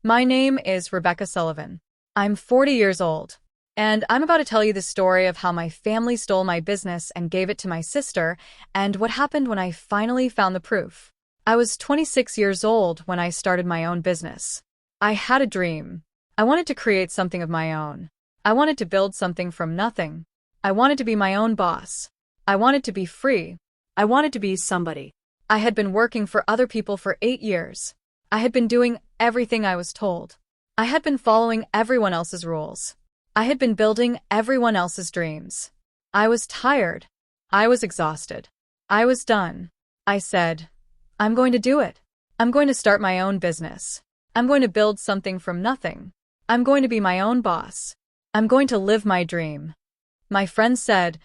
My name is Rebecca Sullivan. I'm 40 years old, and I'm about to tell you the story of how my family stole my business and gave it to my sister, and what happened when I finally found the proof. I was 26 years old when I started my own business. I had a dream. I wanted to create something of my own. I wanted to build something from nothing. I wanted to be my own boss. I wanted to be free. I wanted to be somebody. I had been working for other people for 8 years. I had been doing everything I was told. I had been following everyone else's rules. I had been building everyone else's dreams. I was tired. I was exhausted. I was done. I said, I'm going to do it. I'm going to start my own business. I'm going to build something from nothing. I'm going to be my own boss. I'm going to live my dream. My friends said,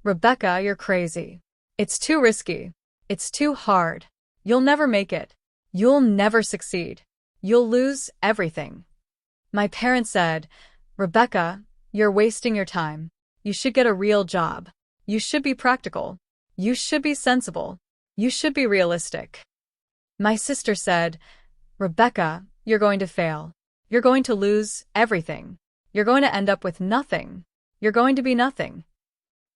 Rebecca, you're crazy. It's too risky. It's too hard. You'll never make it. You'll never succeed. You'll lose everything. My parents said, Rebecca, you're wasting your time. You should get a real job. You should be practical. You should be sensible. You should be realistic. My sister said, Rebecca, you're going to fail. You're going to lose everything. You're going to end up with nothing. You're going to be nothing.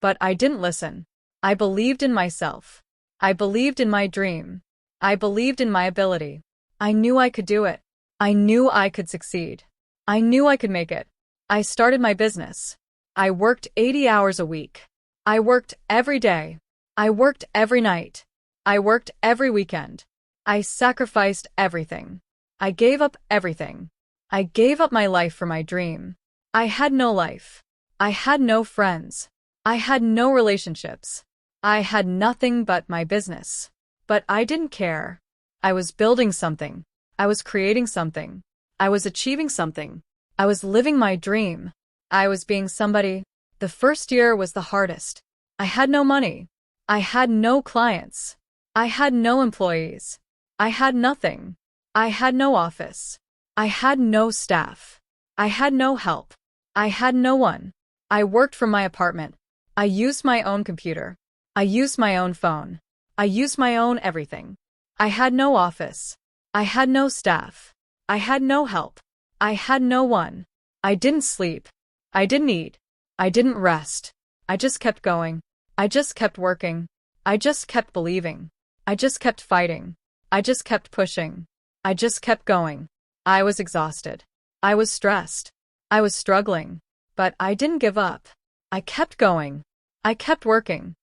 But I didn't listen. I believed in myself. I believed in my dream. I believed in my ability. I knew I could do it. I knew I could succeed. I knew I could make it. I started my business. I worked 80 hours a week. I worked every day. I worked every night. I worked every weekend. I sacrificed everything. I gave up everything. I gave up my life for my dream. I had no life. I had no friends. I had no relationships. I had nothing but my business. But I didn't care. I was building something. I was creating something. I was achieving something. I was living my dream. I was being somebody. The first year was the hardest. I had no money. I had no clients. I had no employees. I had nothing. I had no office. I had no staff. I had no help. I had no one. I worked from my apartment. I used my own computer. I used my own phone. I used my own everything. I had no office. I had no staff. I had no help. I had no one. I didn't sleep. I didn't eat. I didn't rest. I just kept going. I just kept working. I just kept believing. I just kept fighting. I just kept pushing. I just kept going. I was exhausted. I was stressed. I was struggling. But I didn't give up. I kept going. I kept working.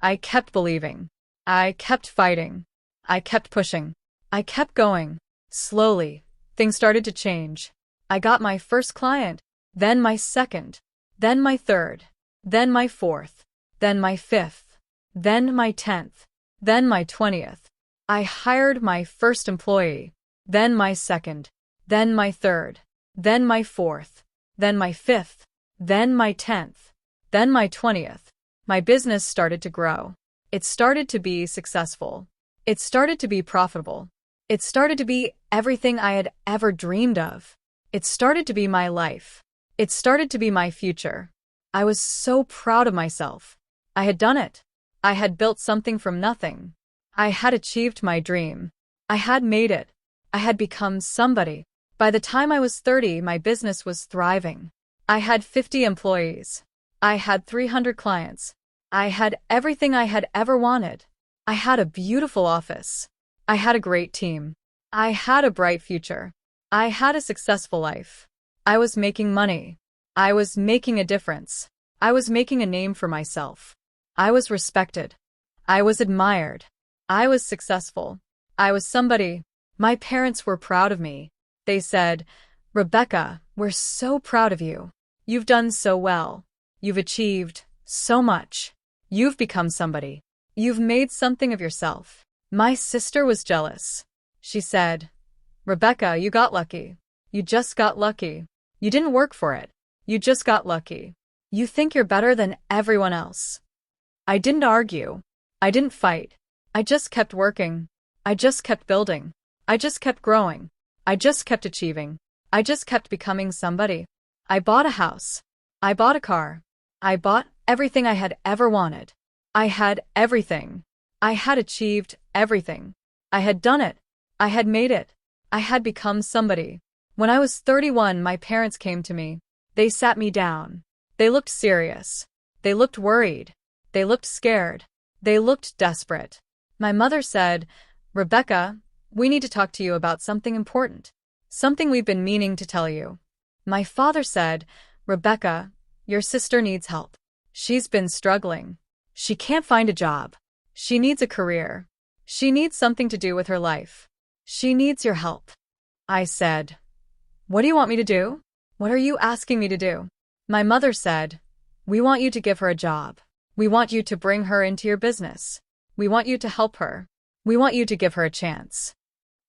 I kept believing. I kept fighting. I kept pushing. I kept going. Slowly, things started to change. I got my first client, then my second, then my third, then my fourth, then my fifth, then my 10th, then my 20th. I hired my first employee, then my second, then my third, then my fourth, then my fifth, then my 10th, then my 20th. My business started to grow. It started to be successful. It started to be profitable. It started to be everything I had ever dreamed of. It started to be my life. It started to be my future. I was so proud of myself. I had done it. I had built something from nothing. I had achieved my dream. I had made it. I had become somebody. By the time I was 30, my business was thriving. I had 50 employees. I had 300 clients. I had everything I had ever wanted. I had a beautiful office. I had a great team. I had a bright future. I had a successful life. I was making money. I was making a difference. I was making a name for myself. I was respected. I was admired. I was successful. I was somebody. My parents were proud of me. They said, Rebecca, we're so proud of you. You've done so well. You've achieved so much. You've become somebody. You've made something of yourself. My sister was jealous. She said, Rebecca, you got lucky. You just got lucky. You didn't work for it. You just got lucky. You think you're better than everyone else. I didn't argue. I didn't fight. I just kept working. I just kept building. I just kept growing. I just kept achieving. I just kept becoming somebody. I bought a house. I bought a car. I bought everything I had ever wanted. I had everything. I had achieved everything. I had done it. I had made it. I had become somebody. When I was 31, my parents came to me. They sat me down. They looked serious. They looked worried. They looked scared. They looked desperate. My mother said, "Rebecca, we need to talk to you about something important. Something we've been meaning to tell you." My father said, "Rebecca, your sister needs help. She's been struggling. She can't find a job. She needs a career. She needs something to do with her life. She needs your help." I said, "What do you want me to do? What are you asking me to do?" My mother said, "We want you to give her a job. We want you to bring her into your business. We want you to help her. We want you to give her a chance."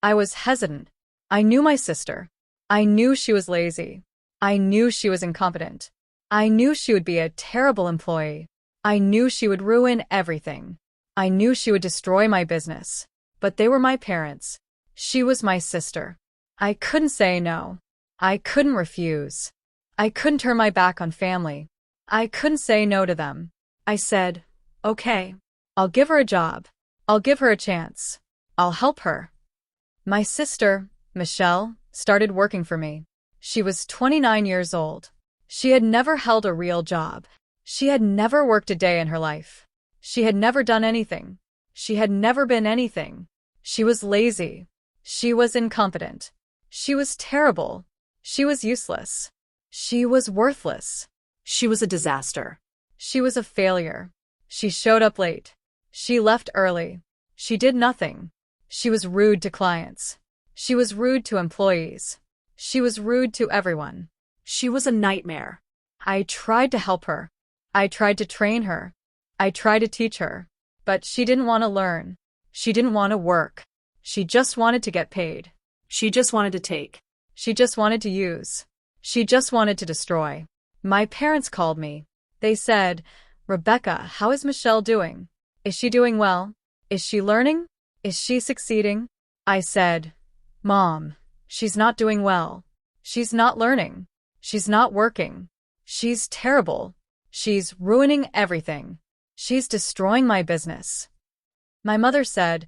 I was hesitant. I knew my sister. I knew she was lazy. I knew she was incompetent. I knew she would be a terrible employee. I knew she would ruin everything. I knew she would destroy my business. But they were my parents. She was my sister. I couldn't say no. I couldn't refuse. I couldn't turn my back on family. I couldn't say no to them. I said, "Okay, I'll give her a job. I'll give her a chance. I'll help her." My sister, Michelle, started working for me. She was 29 years old. She had never held a real job. She had never worked a day in her life. She had never done anything. She had never been anything. She was lazy. She was incompetent. She was terrible. She was useless. She was worthless. She was a disaster. She was a failure. She showed up late. She left early. She did nothing. She was rude to clients. She was rude to employees. She was rude to everyone. She was a nightmare. I tried to help her. I tried to train her. I tried to teach her. But she didn't want to learn. She didn't want to work. She just wanted to get paid. She just wanted to take. She just wanted to use. She just wanted to destroy. My parents called me. They said, "Rebecca, how is Michelle doing? Is she doing well? Is she learning? Is she succeeding?" I said, "Mom, she's not doing well. She's not learning. She's not working. She's terrible. She's ruining everything. She's destroying my business." My mother said,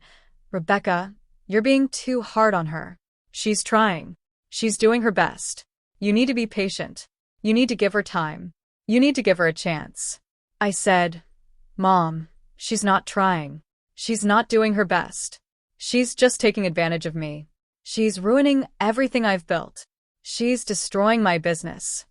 "Rebecca, you're being too hard on her. She's trying. She's doing her best. You need to be patient. You need to give her time. You need to give her a chance." I said, "Mom, she's not trying. She's not doing her best. She's just taking advantage of me. She's ruining everything I've built. She's destroying my business."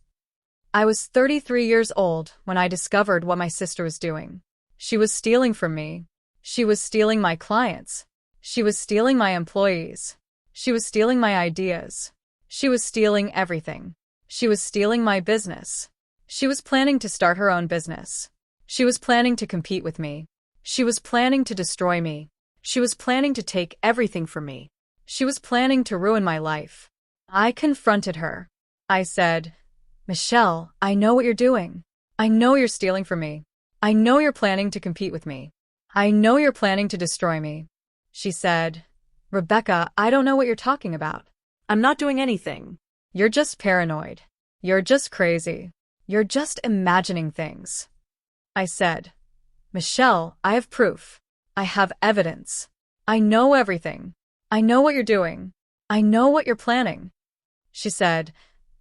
I was 33 years old when I discovered what my sister was doing. She was stealing from me. She was stealing my clients. She was stealing my employees. She was stealing my ideas. She was stealing everything. She was stealing my business. She was planning to start her own business. She was planning to compete with me. She was planning to destroy me. She was planning to take everything from me. She was planning to ruin my life. I confronted her. I said, "Michelle, I know what you're doing. I know you're stealing from me. I know you're planning to compete with me. I know you're planning to destroy me." She said, "Rebecca, I don't know what you're talking about. I'm not doing anything. You're just paranoid. You're just crazy. You're just imagining things." I said, "Michelle, I have proof. I have evidence. I know everything. I know what you're doing. I know what you're planning." She said,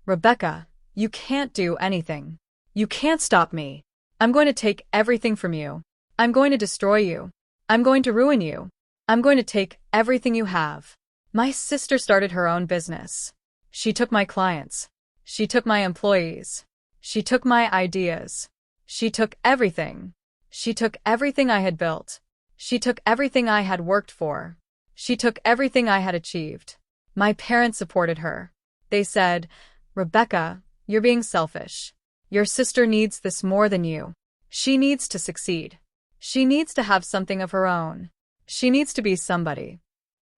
"Rebecca, you can't do anything. You can't stop me. I'm going to take everything from you. I'm going to destroy you. I'm going to ruin you. I'm going to take everything you have." My sister started her own business. She took my clients. She took my employees. She took my ideas. She took everything. She took everything I had built. She took everything I had worked for. She took everything I had achieved. My parents supported her. They said, "Rebecca, you're being selfish. Your sister needs this more than you. She needs to succeed. She needs to have something of her own. She needs to be somebody."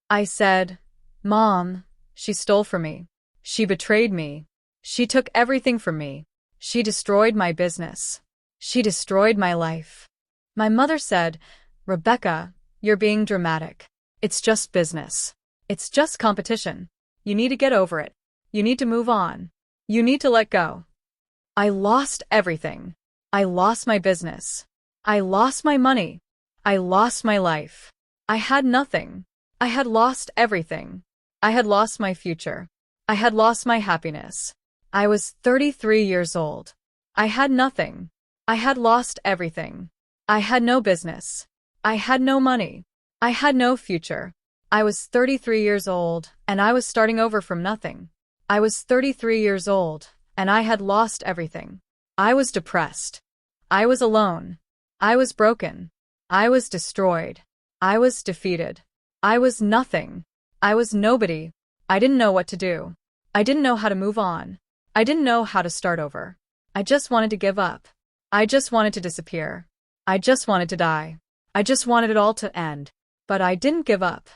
I said, "Mom, she stole from me. She betrayed me. She took everything from me. She destroyed my business. She destroyed my life." My mother said, "Rebecca, you're being dramatic. It's just business. It's just competition. You need to get over it. You need to move on. You need to let go." I lost everything. I lost my business. I lost my money. I lost my life. I had nothing. I had lost everything. I had lost my future. I had lost my happiness. I was 33 years old. I had nothing. I had lost everything. I had no business. I had no money. I had no future. I was 33 years old, and I was starting over from nothing. I was 33 years old, and I had lost everything. I was depressed. I was alone. I was broken. I was destroyed. I was defeated. I was nothing. I was nobody. I didn't know what to do. I didn't know how to move on. I didn't know how to start over. I just wanted to give up. I just wanted to disappear. I just wanted to die. I just wanted it all to end. But I didn't give up.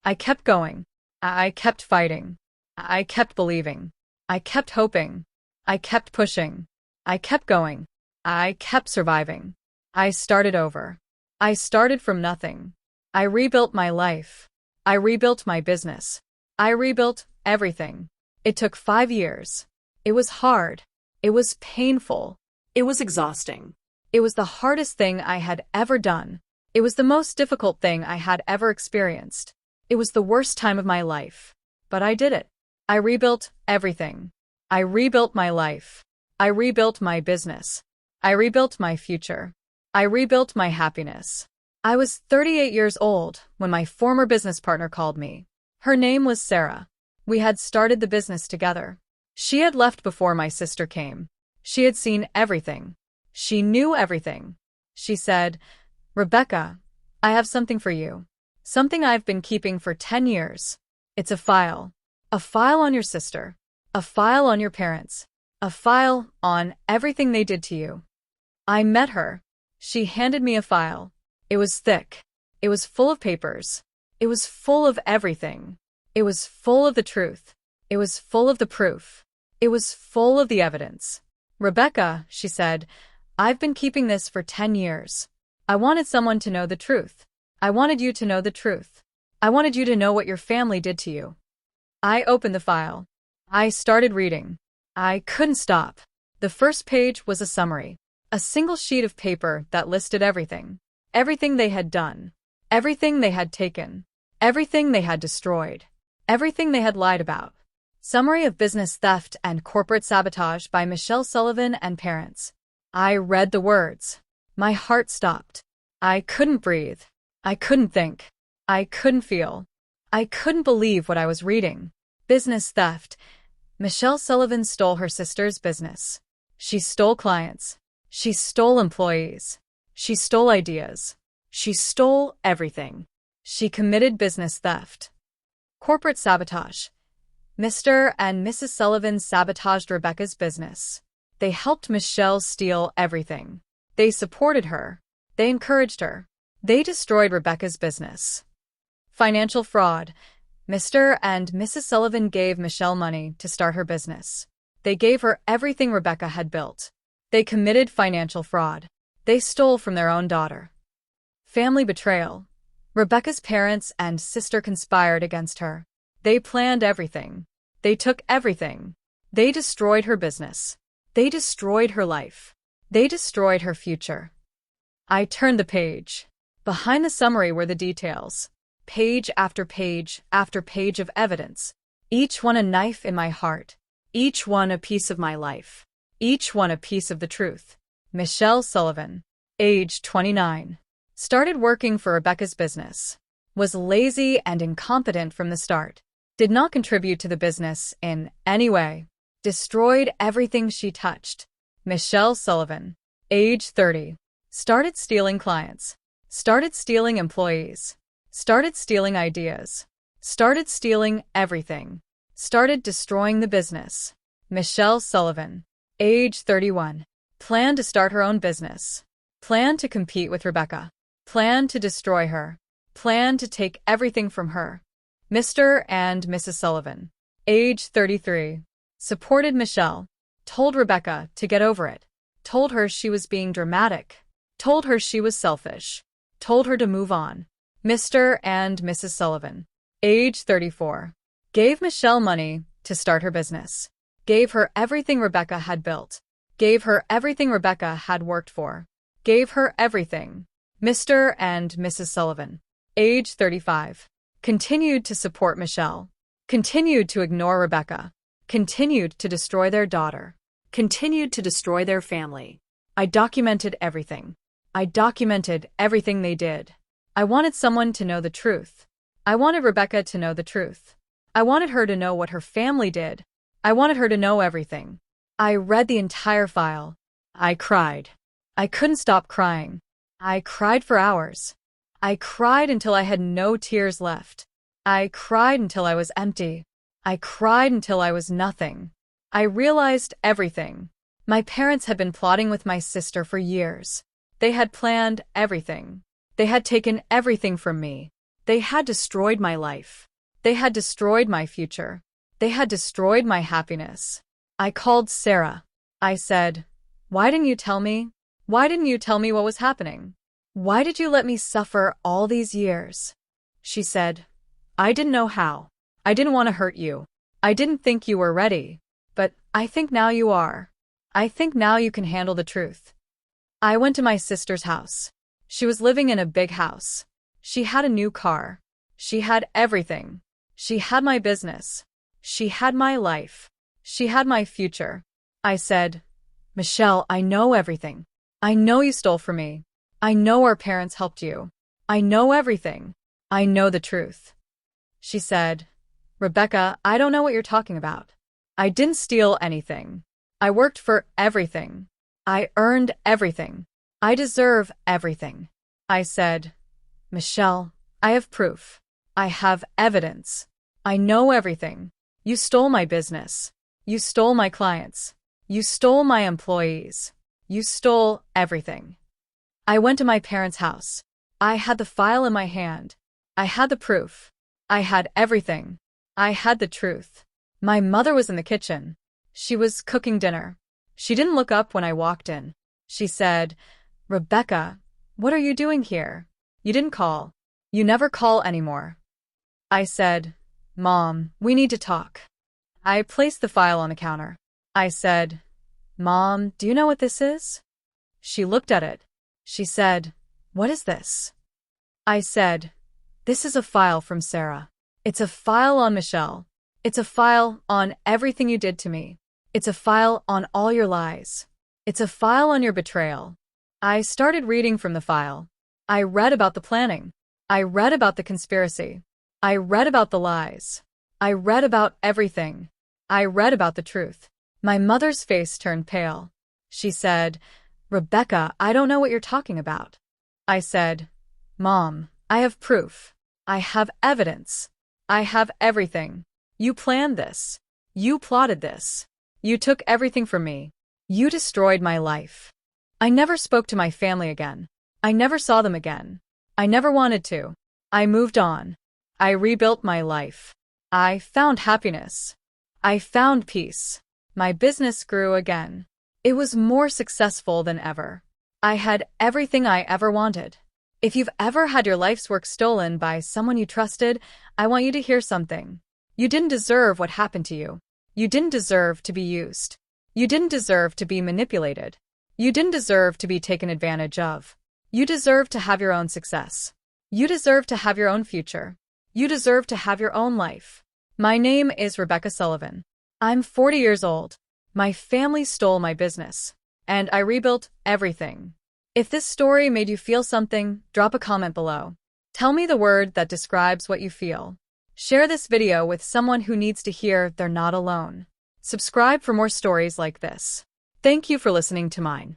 I kept going. I kept fighting. I kept believing. I kept hoping. I kept pushing. I kept going. I kept surviving. I started over. I started from nothing. I rebuilt my life. I rebuilt my business. I rebuilt everything. It took 5 years. It was hard. It was painful. It was exhausting. It was the hardest thing I had ever done. It was the most difficult thing I had ever experienced. It was the worst time of my life. But I did it. I rebuilt everything. I rebuilt my life. I rebuilt my business. I rebuilt my future. I rebuilt my happiness. I was 38 years old when my former business partner called me. Her name was Sarah. We had started the business together. She had left before my sister came. She had seen everything. She knew everything. She said, "Rebecca, I have something for you. Something I've been keeping for 10 years. It's a file. A file on your sister. A file on your parents. A file on everything they did to you." I met her. She handed me a file. It was thick. It was full of papers. It was full of everything. It was full of the truth. It was full of the proof. It was full of the evidence. "Rebecca," she said, "I've been keeping this for 10 years. I wanted someone to know the truth. I wanted you to know the truth. I wanted you to know what your family did to you." I opened the file. I started reading. I couldn't stop. The first page was a summary. A single sheet of paper that listed everything. Everything they had done. Everything they had taken. Everything they had destroyed. Everything they had lied about. Summary of Business Theft and Corporate Sabotage by Rebecca Sullivan and Parents. I read the words. My heart stopped. I couldn't breathe. I couldn't think. I couldn't feel. I couldn't believe what I was reading. Business theft. Rebecca Sullivan stole her sister's business. She stole clients. She stole employees. She stole ideas. She stole everything. She committed business theft. Corporate sabotage. Mr. and Mrs. Sullivan sabotaged Rebecca's business. They helped Michelle steal everything. They supported her. They encouraged her. They destroyed Rebecca's business. Financial fraud. Mr. and Mrs. Sullivan gave Michelle money to start her business. They gave her everything Rebecca had built. They committed financial fraud. They stole from their own daughter. Family betrayal. Rebecca's parents and sister conspired against her. They planned everything. They took everything. They destroyed her business. They destroyed her life. They destroyed her future. I turned the page. Behind the summary were the details. Page after page after page of evidence. Each one a knife in my heart. Each one a piece of my life. Each one a piece of the truth. Rebecca Sullivan. Age 29. Started working for Rebecca's business. Was lazy and incompetent from the start. Did not contribute to the business in any way. Destroyed everything she touched. Rebecca Sullivan. Age 30. Started stealing clients. Started stealing employees. Started stealing ideas. Started stealing everything. Started destroying the business. Rebecca Sullivan. Age 31. Planned to start her own business. Planned to compete with Rebecca. Planned to destroy her. Planned to take everything from her. Mr. and Mrs. Sullivan. Age 33. Supported Michelle. Told Rebecca to get over it. Told her she was being dramatic. Told her she was selfish. Told her to move on. Mr. and Mrs. Sullivan. Age 34. Gave Michelle money to start her business. Gave her everything Rebecca had built. Gave her everything Rebecca had worked for. Gave her everything. Mr. and Mrs. Sullivan. Age 35. Continued to support Michelle. Continued to ignore Rebecca. continued to destroy their daughter, continued to destroy their family. I documented everything. I documented everything they did. I wanted someone to know the truth. I wanted Rebecca to know the truth. I wanted her to know what her family did. I wanted her to know everything. I read the entire file. I cried. I couldn't stop crying. I cried for hours. I cried until I had no tears left. I cried until I was empty. I cried until I was nothing. I realized everything. My parents had been plotting with my sister for years. They had planned everything. They had taken everything from me. They had destroyed my life. They had destroyed my future. They had destroyed my happiness. I called Sarah. I said, "Why didn't you tell me? Why didn't you tell me what was happening? Why did you let me suffer all these years?" She said, "I didn't know how. I didn't want to hurt you. I didn't think you were ready. But I think now you are. I think now you can handle the truth." I went to my sister's house. She was living in a big house. She had a new car. She had everything. She had my business. She had my life. She had my future. I said, "Michelle, I know everything. I know you stole from me. I know our parents helped you. I know everything. I know the truth." She said, "Rebecca, I don't know what you're talking about. I didn't steal anything. I worked for everything. I earned everything. I deserve everything." I said, "Michelle, I have proof. I have evidence. I know everything. You stole my business. You stole my clients. You stole my employees. You stole everything." I went to my parents' house. I had the file in my hand. I had the proof. I had everything. I had the truth. My mother was in the kitchen. She was cooking dinner. She didn't look up when I walked in. She said, "Rebecca, what are you doing here? You didn't call. You never call anymore." I said, "Mom, we need to talk." I placed the file on the counter. I said, "Mom, do you know what this is?" She looked at it. She said, "What is this?" I said, "This is a file from Sarah. It's a file on Michelle. It's a file on everything you did to me. It's a file on all your lies. It's a file on your betrayal." I started reading from the file. I read about the planning. I read about the conspiracy. I read about the lies. I read about everything. I read about the truth. My mother's face turned pale. She said, "Rebecca, I don't know what you're talking about." I said, "Mom, I have proof. I have evidence. I have everything. You planned this. You plotted this. You took everything from me. You destroyed my life." I never spoke to my family again. I never saw them again. I never wanted to. I moved on. I rebuilt my life. I found happiness. I found peace. My business grew again. It was more successful than ever. I had everything I ever wanted. If you've ever had your life's work stolen by someone you trusted, I want you to hear something. You didn't deserve what happened to you. You didn't deserve to be used. You didn't deserve to be manipulated. You didn't deserve to be taken advantage of. You deserve to have your own success. You deserve to have your own future. You deserve to have your own life. My name is Rebecca Sullivan. I'm 40 years old. My family stole my business, and I rebuilt everything. If this story made you feel something, drop a comment below. Tell me the word that describes what you feel. Share this video with someone who needs to hear they're not alone. Subscribe for more stories like this. Thank you for listening to mine.